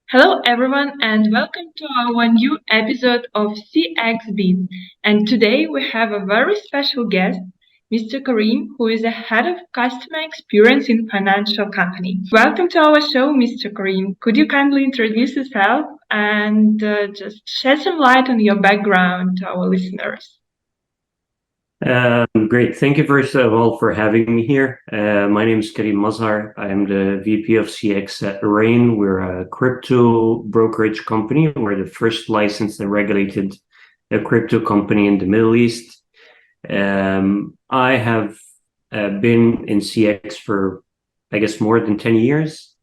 Hello, everyone, and welcome to our new episode of CXB. And today we have a very special guest, Mr. Karim, who is the head of customer experience in financial company. Welcome to our show, Mr. Karim. Could you kindly introduce yourself and just shed some light on your background to our listeners? Great. Thank you first of all for having me here. My name is Karim Mazhar. I am the VP of CX at Rain. We're a crypto brokerage company. We're the first licensed and regulated crypto company in the Middle East. I have been in CX for, I guess, more than 10 years.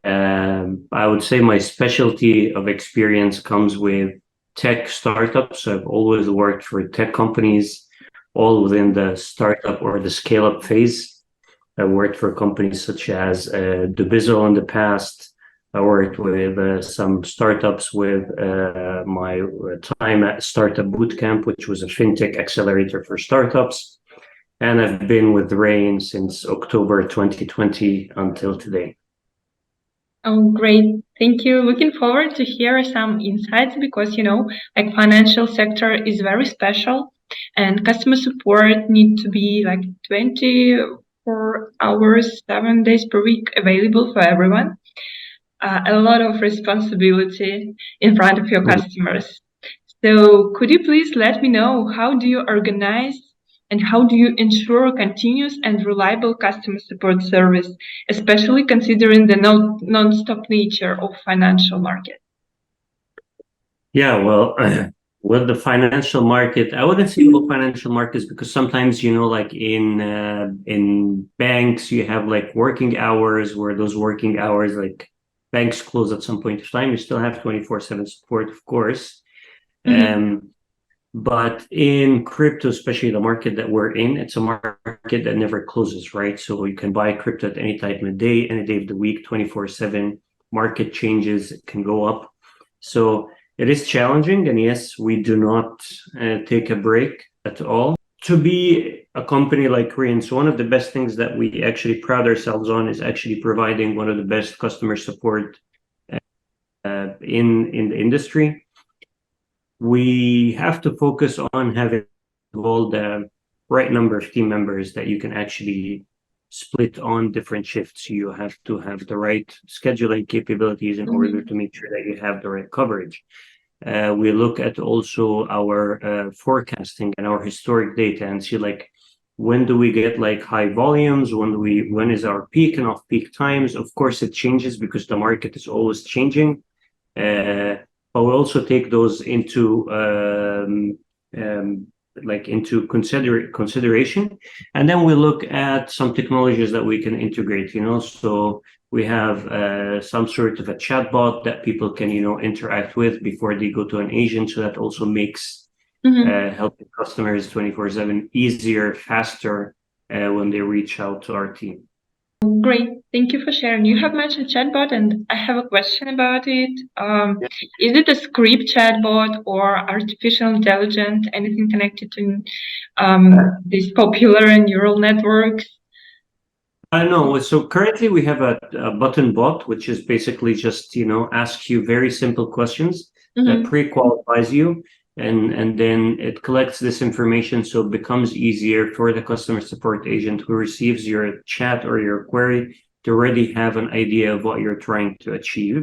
I would say my specialty of experience comes with tech startups. So I've always worked for tech companies all within the startup or the scale-up phase. I worked for companies such as Dubizzle in the past. I worked with some startups with my time at Startup Bootcamp, which was a fintech accelerator for startups. And I've been with Rain since October 2020 until today. Oh, great. Thank you. Looking forward to hear some insights because, like financial sector is very special and customer support need to be like 24 hours, 7 days per week available for everyone. A lot of responsibility in front of your customers. So could you please let me know how do you organize and how do you ensure continuous and reliable customer support service, especially considering the non-stop nature of financial market? Yeah, well, with the financial market, I wouldn't say all financial markets because sometimes, like in banks, you have like working hours where those working hours, like banks close at some point of time. You still have 24/7 support, of course. Um, but in crypto, especially the market that we're in, it's a market that never closes, right? So you can buy crypto at any time of the day, any day of the week, 24/7. Market changes, it can go up. So it is challenging, and yes, we do not take a break at all. To be a company like Korean, so one of the best things that we actually pride ourselves on is actually providing one of the best customer support in the industry. We have to focus on having all the right number of team members that you can actually split on different shifts. You have to have the right scheduling capabilities in order to make sure that you have the right coverage. We look at also our forecasting and our historic data and see like when do we get like high volumes, when is our peak and off peak times. Of course it changes because the market is always changing, but we also take those into into consideration, and then we look at some technologies that we can integrate, so we have some sort of a chatbot that people can interact with before they go to an agent, so that also makes helping customers 24/7 easier, faster when they reach out to our team. Great. Thank you for sharing. You have mentioned chatbot, and I have a question about it. Is it a script chatbot or artificial intelligence? Anything connected to these popular neural networks? No. So currently we have a button bot, which is basically just, ask you very simple questions that pre-qualifies you. And then it collects this information, so it becomes easier for the customer support agent who receives your chat or your query to already have an idea of what you're trying to achieve.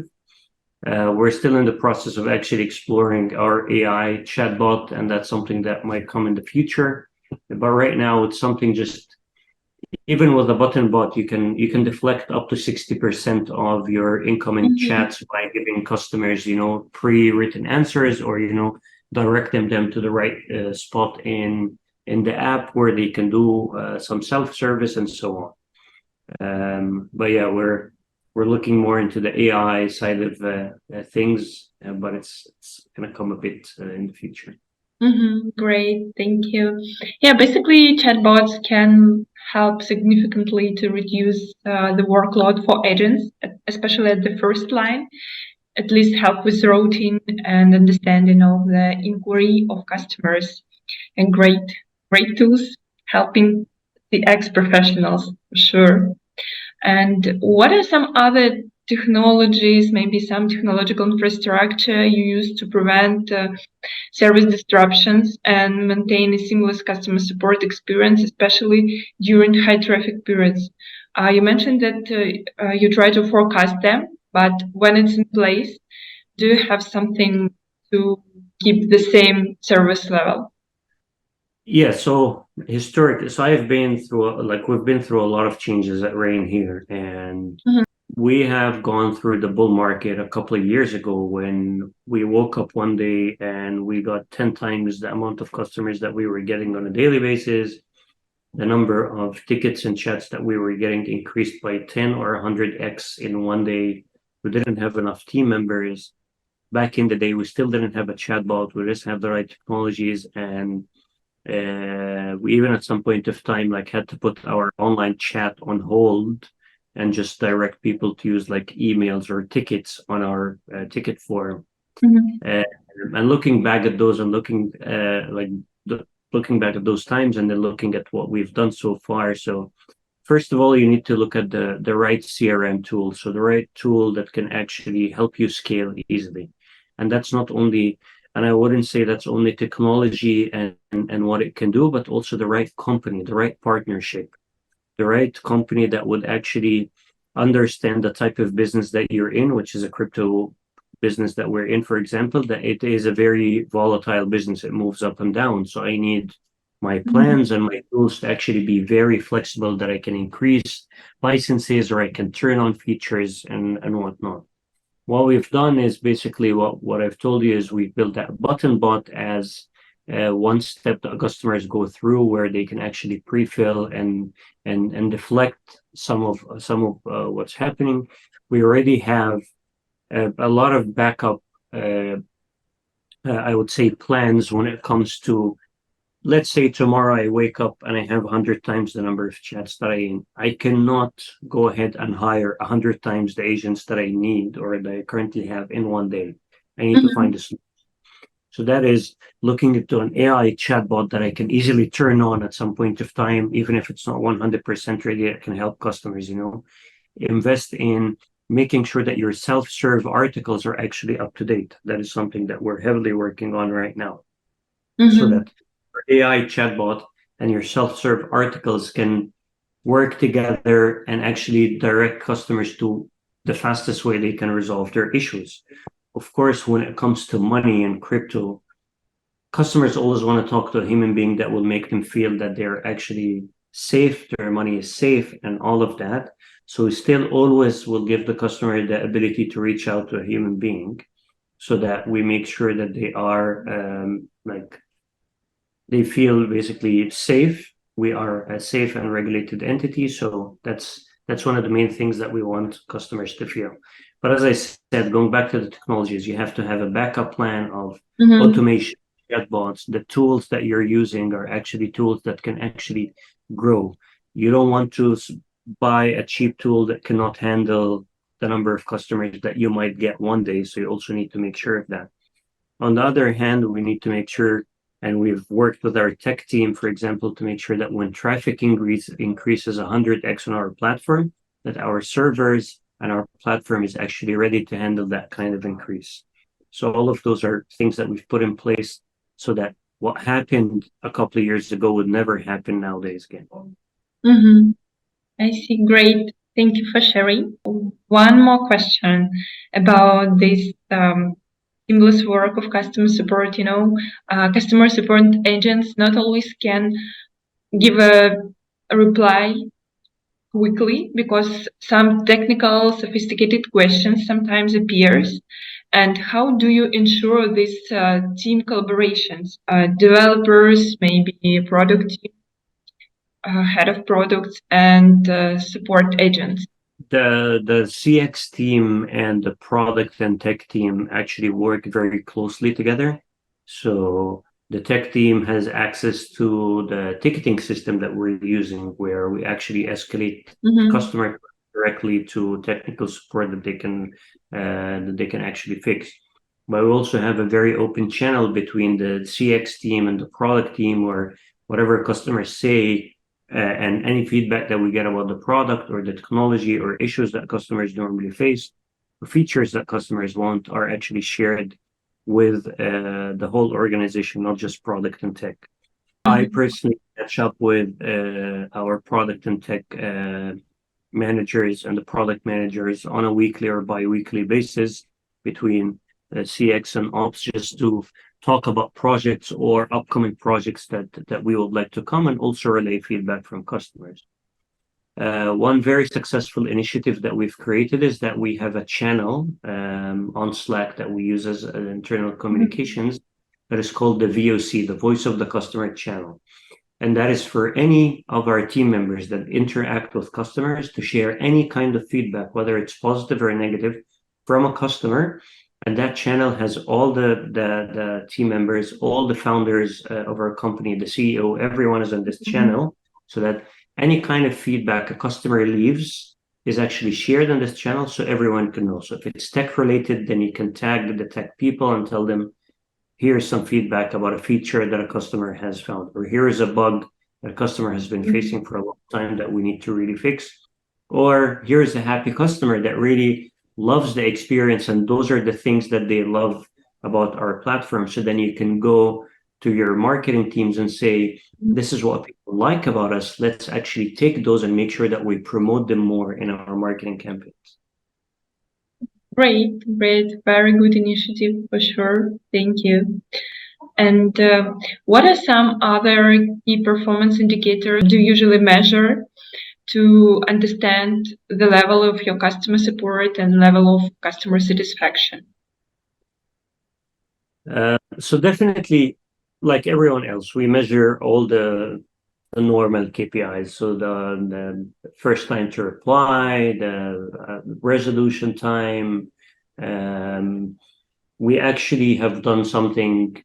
We're still in the process of actually exploring our AI chatbot, and that's something that might come in the future. But right now, it's something just, even with a button bot, you can deflect up to 60% of your incoming chats by giving customers, pre-written answers, or direct them to the right spot in the app where they can do some self-service and so on. But yeah, we're looking more into the AI side of things, but it's going to come a bit in the future. Great, thank you. Yeah, basically chatbots can help significantly to reduce the workload for agents, especially at the first line, at least help with routing and understanding of the inquiry of customers, and great tools helping the ex professionals for sure. And what are some other technologies, maybe some technological infrastructure you use to prevent service disruptions and maintain a seamless customer support experience, especially during high traffic periods. You mentioned that you try to forecast them, but when it's in place, do you have something to keep the same service level? Yeah, so historically, so I've been through like we've been through a lot of changes at Rain here, and we have gone through the bull market a couple of years ago when we woke up one day and we got 10 times the amount of customers that we were getting on a daily basis. The number of tickets and chats that we were getting increased by 10 or 100x in one day. We didn't have enough team members. Back in the day, we still didn't have a chatbot. We just have the right technologies, and we even at some point of time like had to put our online chat on hold and just direct people to use like emails or tickets on our ticket form. Uh, and looking back at those and looking back at those times and then looking at what we've done so far. So first of all, you need to look at the right CRM tool. So the right tool that can actually help you scale easily. And that's not only, and I wouldn't say that's only technology and what it can do, but also the right company, the right partnership, the right company that would actually understand the type of business that you're in, which is a crypto business that we're in, for example, that it is a very volatile business. It moves up and down. So I need my plans and my tools to actually be very flexible, that I can increase licenses or I can turn on features and whatnot. What we've done is basically what I've told you is we've built that button bot as one step that customers go through where they can actually pre-fill and deflect some of what's happening. We already have a lot of backup, I would say, plans when it comes to, let's say tomorrow I wake up and I have 100 times the number of chats that I cannot go ahead and hire 100 times the agents that I need or that I currently have in one day. I need to find a solution. So that is looking into an AI chatbot that I can easily turn on at some point of time, even if it's not 100% ready. It can help customers, invest in making sure that your self-serve articles are actually up to date. That is something that we're heavily working on right now, so that your AI chatbot and your self-serve articles can work together and actually direct customers to the fastest way they can resolve their issues. Of course, when it comes to money and crypto, customers always want to talk to a human being that will make them feel that they're actually safe, their money is safe, and all of that. So we still always will give the customer the ability to reach out to a human being, so that we make sure that they are they feel basically safe. We are a safe and regulated entity, so that's one of the main things that we want customers to feel. But as I said, going back to the technologies, you have to have a backup plan of automation, chatbots. The tools that you're using are actually tools that can actually grow. You don't want to buy a cheap tool that cannot handle the number of customers that you might get one day. So you also need to make sure of that. On the other hand, we need to make sure, and we've worked with our tech team, for example, to make sure that when traffic increases 100x on our platform, that our servers and our platform is actually ready to handle that kind of increase. So all of those are things that we've put in place so that what happened a couple of years ago would never happen nowadays again. I see. Great. Thank you for sharing. One more question about this seamless work of customer support. Customer support agents not always can give a reply quickly because some technical sophisticated questions sometimes appears. And how do you ensure this team collaborations, developers, maybe product team, head of products, and support agents? The CX team and the product and tech team actually work very closely together. So the tech team has access to the ticketing system that we're using, where we actually escalate the customer directly to technical support that they can actually fix. But we also have a very open channel between the CX team and the product team, where whatever customers say, and any feedback that we get about the product or the technology or issues that customers normally face or features that customers want are actually shared with the whole organization, not just product and tech. I personally catch up with our product and tech managers and the product managers on a weekly or bi-weekly basis between CX and ops, just to talk about projects or upcoming projects that we would like to come, and also relay feedback from customers. One very successful initiative that we've created is that we have a channel on Slack that we use as internal communications that is called the VOC, the Voice of the Customer channel. And that is for any of our team members that interact with customers to share any kind of feedback, whether it's positive or negative, from a customer. And that channel has all the team members, all the founders of our company, the CEO, everyone is on this channel, so that any kind of feedback a customer leaves is actually shared on this channel so everyone can know. So if it's tech related, then you can tag the tech people and tell them, here's some feedback about a feature that a customer has found, or here is a bug that a customer has been facing for a long time that we need to really fix, or here's a happy customer that really loves the experience, and those are the things that they love about our platform. So then you can go to your marketing teams and say, this is what people like about us. Let's actually take those and make sure that we promote them more in our marketing campaigns. Great, very good initiative for sure. Thank you. And what are some other key performance indicators do you usually measure to understand the level of your customer support and level of customer satisfaction? So definitely, like everyone else, we measure all the normal KPIs. So the first time to reply, the resolution time. We actually have done something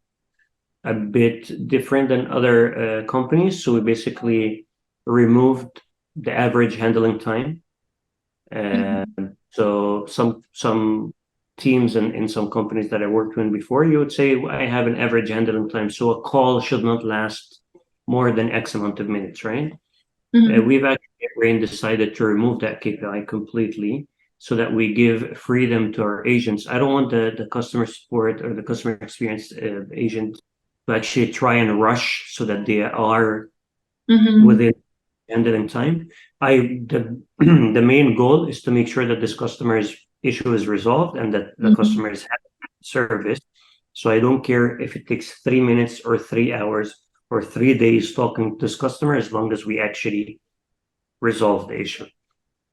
a bit different than other companies. So we basically removed the average handling time. So some teams and in some companies that I worked with before, you would say, I have an average handling time, so a call should not last more than X amount of minutes, right? We've actually at Rain decided to remove that KPI completely so that we give freedom to our agents. I don't want the customer support or the customer experience agent to actually try and rush so that they are within handling time. The main goal is to make sure that this customer's issue is resolved and that the customer is happy with service. So I don't care if it takes 3 minutes or 3 hours or 3 days talking to this customer, as long as we actually resolve the issue.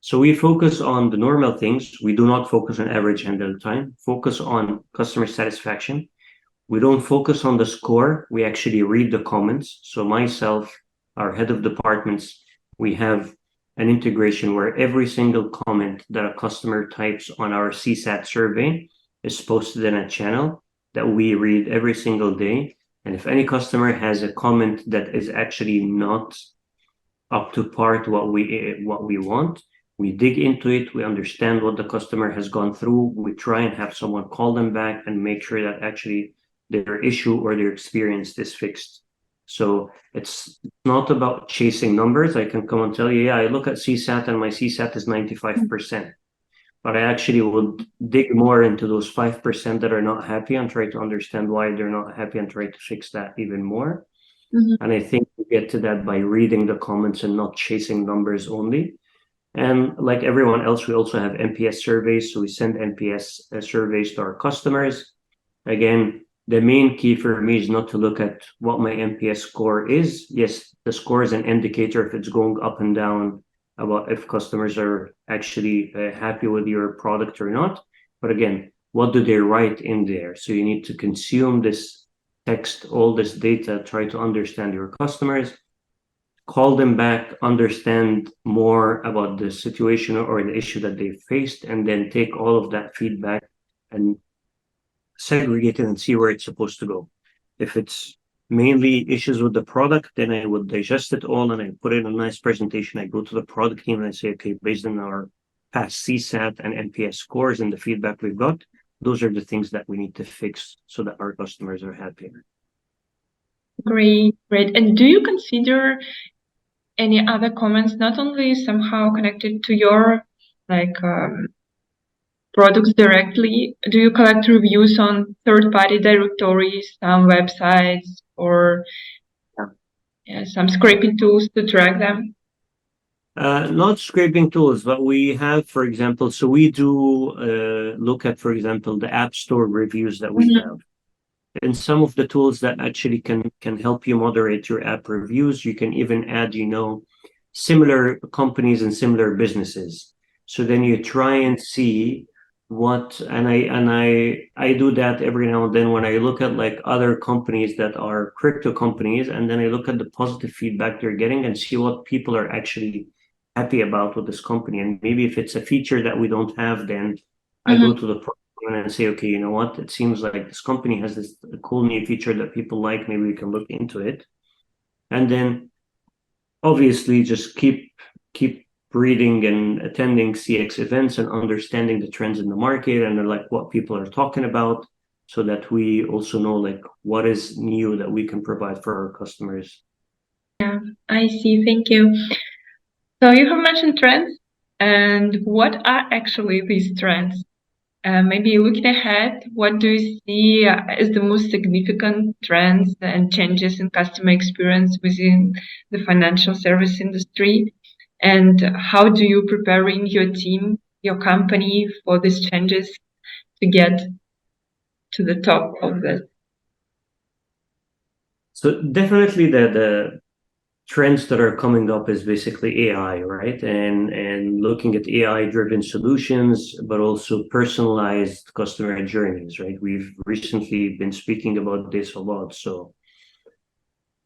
So we focus on the normal things. We do not focus on average handle time, focus on customer satisfaction. We don't focus on the score. We actually read the comments. So myself, our head of departments, we have an integration where every single comment that a customer types on our CSAT survey is posted in a channel that we read every single day. And if any customer has a comment that is actually not up to par to what we want, we dig into it, we understand what the customer has gone through, we try and have someone call them back and make sure that actually their issue or their experience is fixed. So it's not about chasing numbers. I can come and tell you, yeah, I look at CSAT and my CSAT is 95%. But I actually would dig more into those 5% that are not happy and try to understand why they're not happy and try to fix that even more. And I think we get to that by reading the comments and not chasing numbers only. And like everyone else, we also have NPS surveys. So we send NPS surveys to our customers. Again, the main key for me is not to look at what my NPS score is. Yes, the score is an indicator if it's going up and down about if customers are actually happy with your product or not. But again, what do they write in there? So you need to consume this text, all this data, try to understand your customers, call them back, understand more about the situation or the issue that they faced, and then take all of that feedback and segregate it and see where it's supposed to go. If it's mainly issues with the product, then I would digest it all and I put it in a nice presentation. I go to the product team and I say, okay, based on our past CSAT and NPS scores and the feedback we've got, those are the things that we need to fix so that our customers are happier. Great. And do you consider any other comments, not only somehow connected to your products directly? Do you collect reviews on third-party directories, some websites, or some scraping tools to track them? Not scraping tools, but we have, for example, so we do look at, for example, the App Store reviews that we have. And some of the tools that actually can help you moderate your app reviews, you can even add, similar companies and similar businesses. So then you try and see what, and I do that every now and then when I look at like other companies that are crypto companies, and then I look at the positive feedback they're getting and see what people are actually happy about with this company. And maybe if it's a feature that we don't have, then I go to the and say, okay, you know what? It seems like this company has this cool new feature that people like. Maybe we can look into it. And then obviously just keep reading and attending CX events and understanding the trends in the market and like what people are talking about, so that we also know like what is new that we can provide for our customers. Yeah, I see. Thank you. So you have mentioned trends, and what are actually these trends? Maybe looking ahead, what do you see as the most significant trends and changes in customer experience within the financial service industry? And how do you preparing your team, your company for these changes to get to the top of this? So definitely the trends that are coming up is basically AI, right? And looking at AI driven solutions, but also personalized customer journeys, right? We've recently been speaking about this a lot. So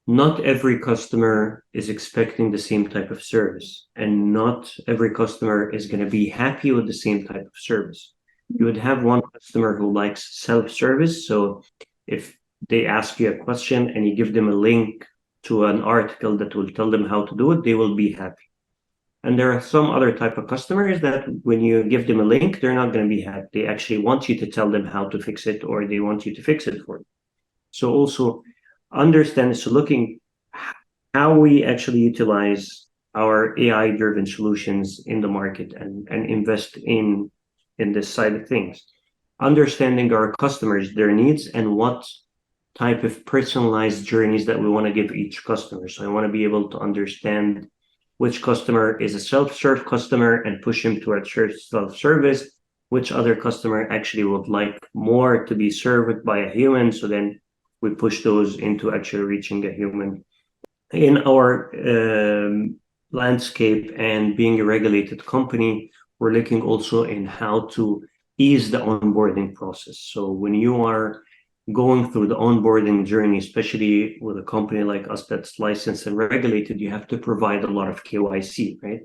not every customer is expecting the same type of service, and not every customer is going to be happy with the same type of service. You would have one customer who likes self-service. So if they ask you a question and you give them a link to an article that will tell them how to do it, they will be happy. And there are some other type of customers that when you give them a link, they're not going to be happy. They actually want you to tell them how to fix it, or they want you to fix it for them. So also understand, so looking how we actually utilize our AI driven solutions in the market and invest in this side of things. Understanding our customers, their needs, and what type of personalized journeys that we want to give each customer. So I want to be able to understand which customer is a self-serve customer and push him towards self-service, which other customer actually would like more to be served by a human. So then we push those into actually reaching a human. In our landscape and being a regulated company, we're looking also in how to ease the onboarding process. So when you are going through the onboarding journey, especially with a company like us that's licensed and regulated, you have to provide a lot of KYC, right?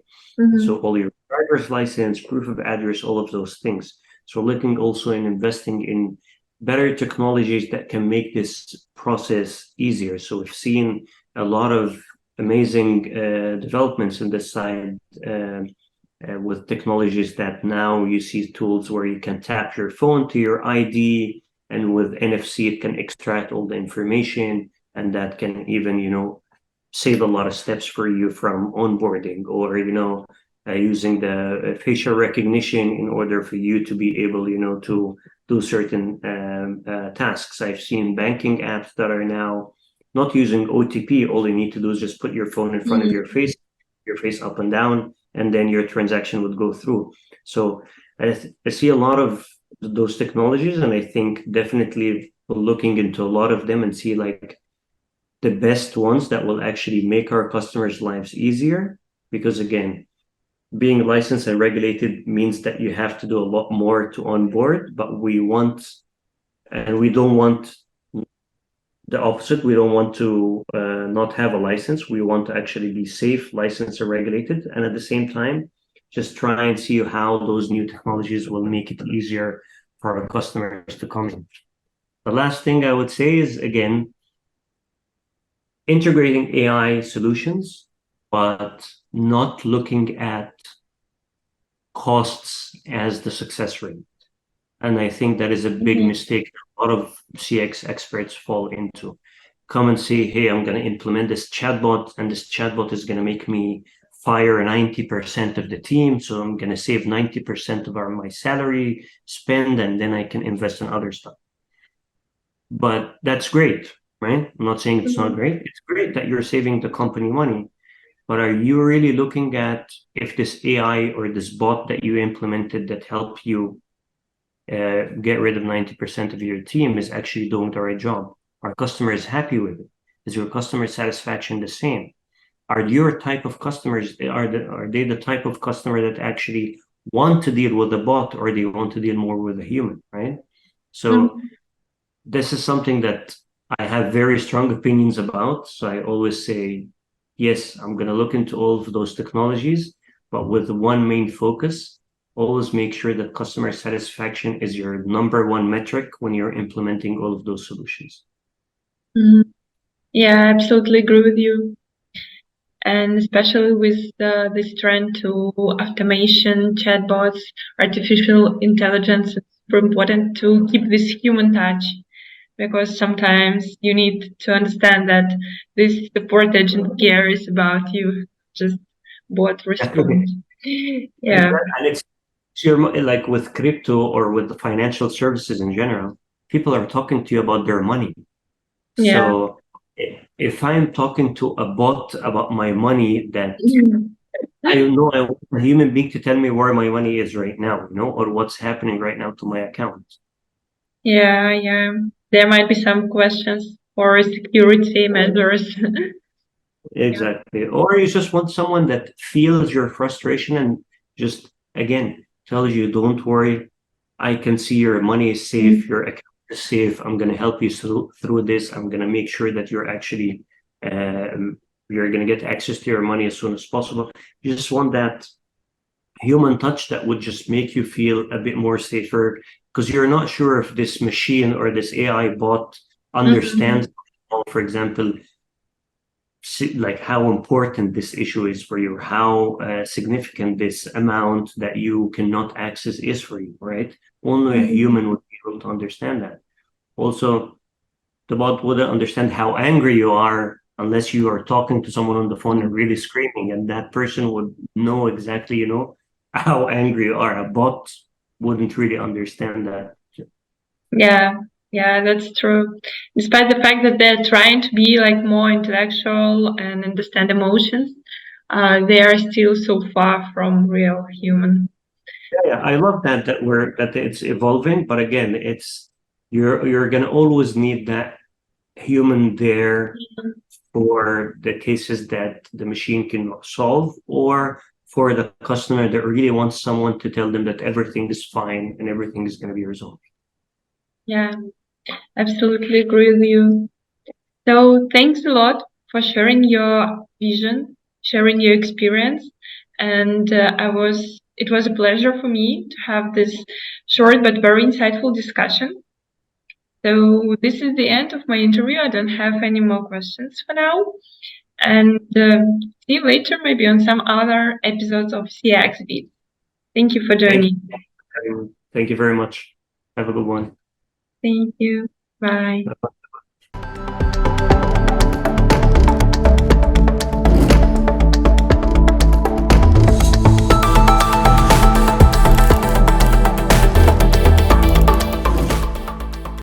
So all your driver's license, proof of address, all of those things. So looking also in investing in better technologies that can make this process easier. So we've seen a lot of amazing developments in this side with technologies that now you see tools where you can tap your phone to your ID, and with NFC it can extract all the information, and that can even save a lot of steps for you from onboarding, or using the facial recognition in order for you to be able to do certain tasks. I've seen banking apps that are now not using OTP. All you need to do is just put your phone in front of your face up and down, and then your transaction would go through. So I see a lot of those technologies, and I think definitely looking into a lot of them and see like the best ones that will actually make our customers' lives easier. Because again, being licensed and regulated means that you have to do a lot more to onboard, but we don't want the opposite. We don't want to not have a license. We want to actually be safe, licensed, and regulated, and at the same time, just try and see how those new technologies will make it easier for our customers to come in. The last thing I would say is, again, integrating AI solutions, but not looking at costs as the success rate. And I think that is a big mistake a lot of CX experts fall into. come and say, hey, I'm going to implement this chatbot, and this chatbot is going to make me fire 90% of the team. So I'm going to save 90% of my salary spend, and then I can invest in other stuff. But that's great, right? I'm not saying it's not great. It's great that you're saving the company money. But are you really looking at if this AI or this bot that you implemented that helped you get rid of 90% of your team is actually doing the right job? Are customers happy with it? Is your customer satisfaction the same? Are your type of customers, are they the type of customer that actually want to deal with a bot, or they want to deal more with a human, right? So this is something that I have very strong opinions about. So I always say, yes, I'm going to look into all of those technologies, but with one main focus. Always make sure that customer satisfaction is your number one metric when you're implementing all of those solutions. Yeah, I absolutely agree with you. And especially with this trend to automation, chatbots, artificial intelligence, it's super important to keep this human touch, because sometimes you need to understand that this support agent cares about you, just bot response. Yeah. And it's like with crypto or with the financial services in general, people are talking to you about their money. Yeah. So if I'm talking to a bot about my money, that I know I want a human being to tell me where my money is right now, or what's happening right now to my account. Yeah, yeah. There might be some questions for security measures. Exactly. Or you just want someone that feels your frustration and just, again, tells you, don't worry, I can see your money is safe, your account is safe. I'm going to help you through this. I'm going to make sure that you're actually, you're going to get access to your money as soon as possible. You just want that human touch that would just make you feel a bit more safer, because you're not sure if this machine or this AI bot understands, for example, like how important this issue is for you, how significant this amount that you cannot access is for you, right? Only a human would be able to understand that. Also, the bot wouldn't understand how angry you are unless you are talking to someone on the phone and really screaming, and that person would know exactly, how angry you are. A bot wouldn't really understand that. Yeah, yeah, that's true. Despite the fact that they're trying to be like more intellectual and understand emotions, they are still so far from real human. Yeah, I love that it's evolving, but again, it's you're gonna always need that human there for the cases that the machine cannot solve, or for the customer that really wants someone to tell them that everything is fine and everything is going to be resolved. Yeah, absolutely agree with you. So thanks a lot for sharing your vision, sharing your experience, and it was a pleasure for me to have this short but very insightful discussion. So this is the end of my interview. I don't have any more questions for now. And see you later, maybe on some other episodes of CX Beat. Thank you for Thank joining. thank you very much. Have a good one. Thank you. Bye.